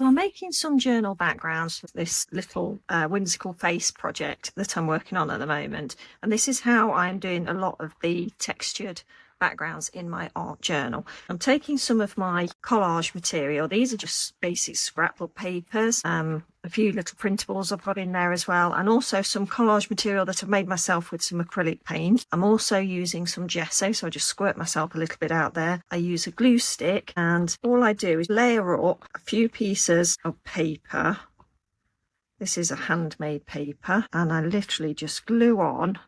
So I'm making some journal backgrounds for this little whimsical face project that I'm working on at the moment. And this is how I'm doing a lot of the textured backgrounds in my art journal. I'm taking some of my collage material. These are just basic scrapbook papers, a few little printables I've got in there as well, and also some collage material that I've made myself with some acrylic paint. I'm also using some gesso, so I just squirt myself a little bit out there. I use a glue stick, and all I do is layer up a few pieces of paper. This is a handmade paper, and I literally just glue on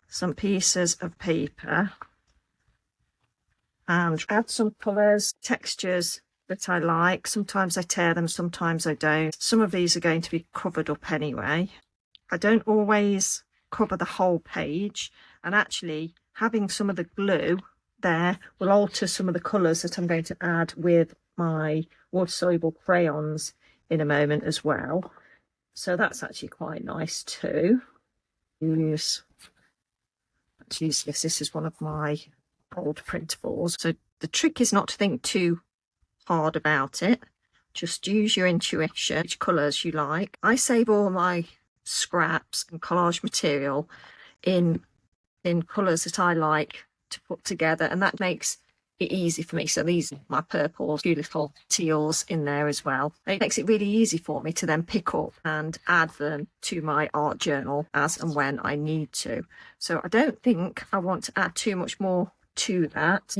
some pieces of paper and add some colours, textures that I like. Sometimes I tear them, sometimes I don't. Some of these are going to be covered up anyway. I don't always cover the whole page, and actually having some of the glue there will alter some of the colours that I'm going to add with my water-soluble crayons in a moment as well. So that's actually quite nice too. Let's use this. This is one of my old printables. So the trick is not to think too hard about it. Just use your intuition, which colours you like. I save all my scraps and collage material in colours that I like to put together, and that makes it easy for me. So these are my purples, a few little teals in there as well. It makes it really easy for me to then pick up and add them to my art journal as and when I need to. So I don't think I want to add too much more to that.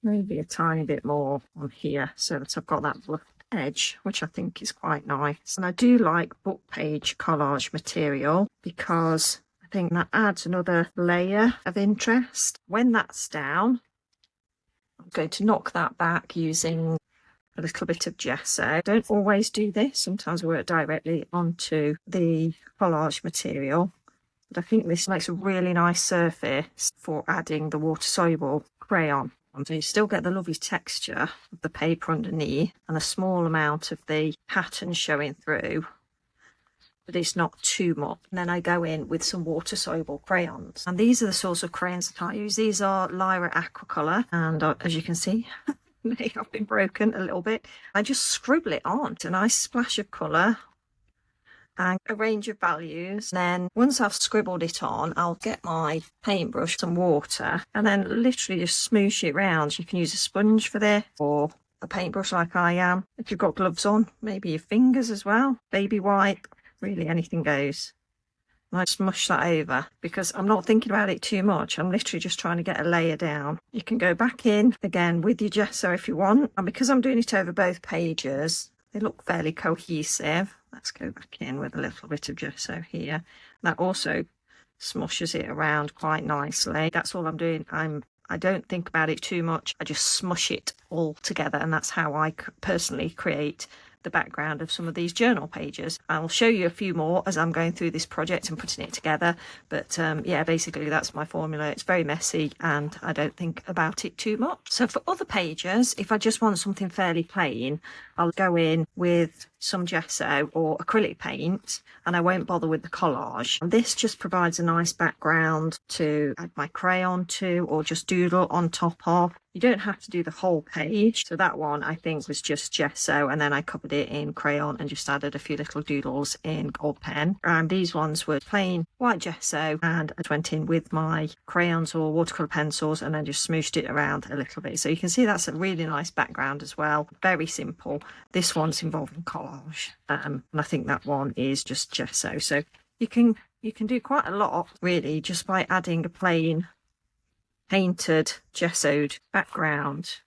Maybe a tiny bit more on here so that I've got that rough edge, which I think is quite nice. And I do like book page collage material because I think that adds another layer of interest. When that's down, I'm going to knock that back using a little bit of gesso. I don't always do this. Sometimes I work directly onto the collage material. But I think this makes a really nice surface for adding the water-soluble crayon. So you still get the lovely texture of the paper underneath and a small amount of the pattern showing through, but it's not too much. And then I go in with some water-soluble crayons. And these are the sorts of crayons that I use. These are Lyra Aquacolor, and as you can see, they have been broken a little bit. I just scribble it on. It's a nice splash of colour and a range of values. Then once I've scribbled it on, I'll get my paintbrush, some water, and then literally just smoosh it round. You can use a sponge for this or a paintbrush like I am. If you've got gloves on, maybe your fingers as well. Baby wipe, really anything goes. And I smush that over because I'm not thinking about it too much. I'm literally just trying to get a layer down. You can go back in again with your gesso if you want. And because I'm doing it over both pages, they look fairly cohesive. Let's go back in with a little bit of gesso here. That also smushes it around quite nicely. That's all I'm doing. I don't think about it too much. I just smush it all together, and that's how I personally create the background of some of these journal pages. I'll show you a few more as I'm going through this project and putting it together, but yeah, basically that's my formula. It's very messy and I don't think about it too much. So for other pages, if I just want something fairly plain, I'll go in with some gesso or acrylic paint and I won't bother with the collage. And this just provides a nice background to add my crayon to or just doodle on top of. You don't have to do the whole page. So that one I think was just gesso, and then I covered it in crayon and just added a few little doodles in gold pen. And these ones were plain white gesso, and I went in with my crayons or watercolour pencils and then just smooshed it around a little bit. So you can see that's a really nice background as well. Very simple. This one's involving collage, and I think that one is just gesso. So you can do quite a lot really just by adding a plain painted gessoed background.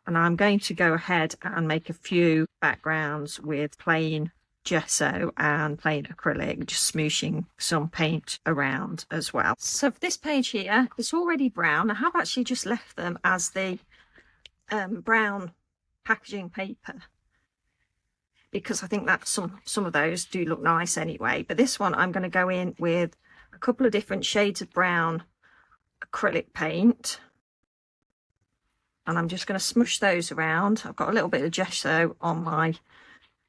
And I'm going to go ahead and make a few backgrounds with plain gesso and plain acrylic, just smooshing some paint around as well. So for this page here, it's already brown. I have actually just left them as the brown packaging paper because I think that some of those do look nice anyway. But this one I'm going to go in with a couple of different shades of brown acrylic paint, and I'm just going to smush those around. I've got a little bit of gesso on my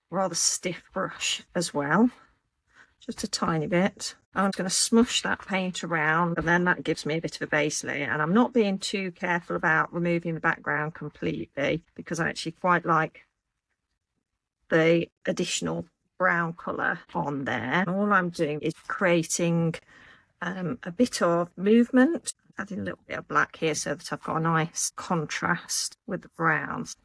rather stiff brush as well, just a tiny bit. I'm going to smush that paint around, and then that gives me a bit of a base layer. And I'm not being too careful about removing the background completely, because I actually quite like the additional brown colour on there. All I'm doing is creating a bit of movement, adding a little bit of black here so that I've got a nice contrast with the browns.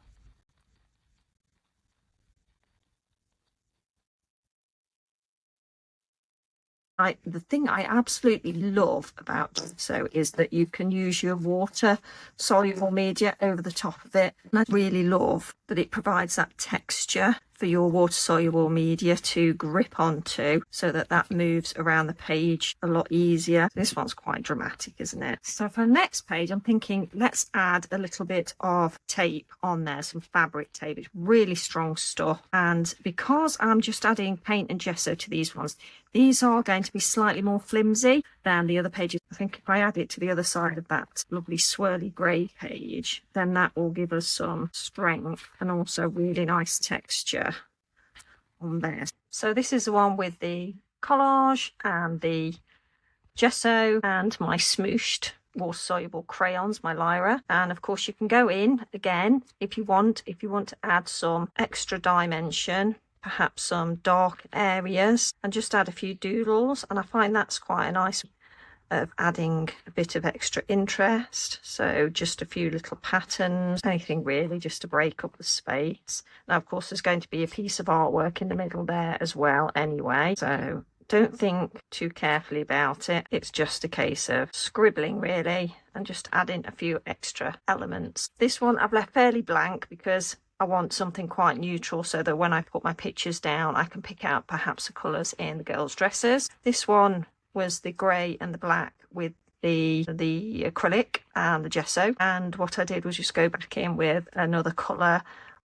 The thing I absolutely love about gesso is that you can use your water soluble media over the top of it. And I really love that it provides that texture for your water soluble media to grip onto, so that that moves around the page a lot easier. This one's quite dramatic, isn't it? So for the next page, I'm thinking let's add a little bit of tape on there, some fabric tape. It's really strong stuff. And because I'm just adding paint and gesso to these ones, these are going to be slightly more flimsy than the other pages. I think if I add it to the other side of that lovely swirly grey page, then that will give us some strength and also really nice texture on there. So this is the one with the collage and the gesso and my smooshed water soluble crayons, my Lyra. And of course you can go in again if you want to add some extra dimension, perhaps some dark areas, and just add a few doodles. And I find that's quite a nice of adding a bit of extra interest. So just a few little patterns, anything really, just to break up the space. Now of course there's going to be a piece of artwork in the middle there as well anyway, so don't think too carefully about it. It's just a case of scribbling really and just adding a few extra elements. This one I've left fairly blank because I want something quite neutral, so that when I put my pictures down I can pick out perhaps the colours in the girls' dresses. This one was the grey and the black with the acrylic and the gesso, and what I did was just go back in with another colour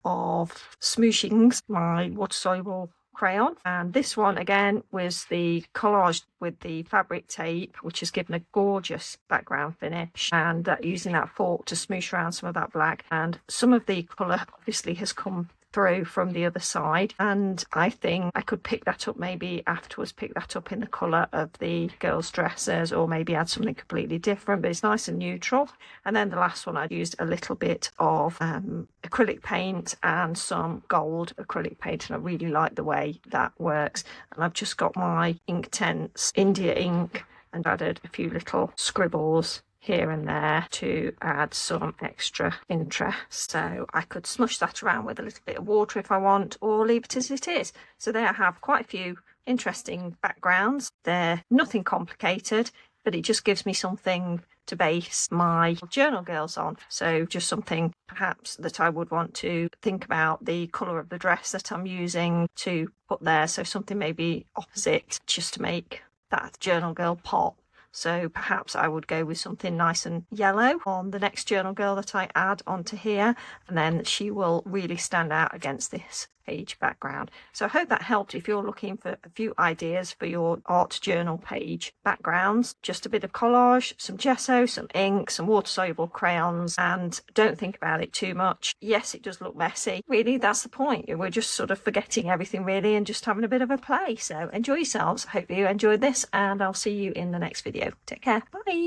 of smooshings, my water soluble crayon. And this one again was the collage with the fabric tape, which has given a gorgeous background finish, and using that fork to smoosh around some of that black, and some of the colour obviously has come through from the other side, and I think I could pick that up maybe afterwards, pick that up in the colour of the girls' dresses, or maybe add something completely different, but it's nice and neutral. And then the last one I used a little bit of acrylic paint and some gold acrylic paint, and I really like the way that works. And I've just got my Inktense India ink and added a few little scribbles here and there to add some extra interest. So I could smush that around with a little bit of water if I want, or leave it as it is. So there I have quite a few interesting backgrounds. They're nothing complicated, but it just gives me something to base my journal girls on. So just something perhaps that I would want to think about the colour of the dress that I'm using to put there. So something maybe opposite, just to make that journal girl pop. So perhaps I would go with something nice and yellow on the next journal girl that I add onto here, and then she will really stand out against this page background. So I hope that helped if you're looking for a few ideas for your art journal page backgrounds. Just a bit of collage, some gesso, some ink, some water soluble crayons, and don't think about it too much. Yes, it does look messy. Really, that's the point. We're just sort of forgetting everything really and just having a bit of a play. So enjoy yourselves. Hope you enjoyed this, and I'll see you in the next video. Take care. Bye.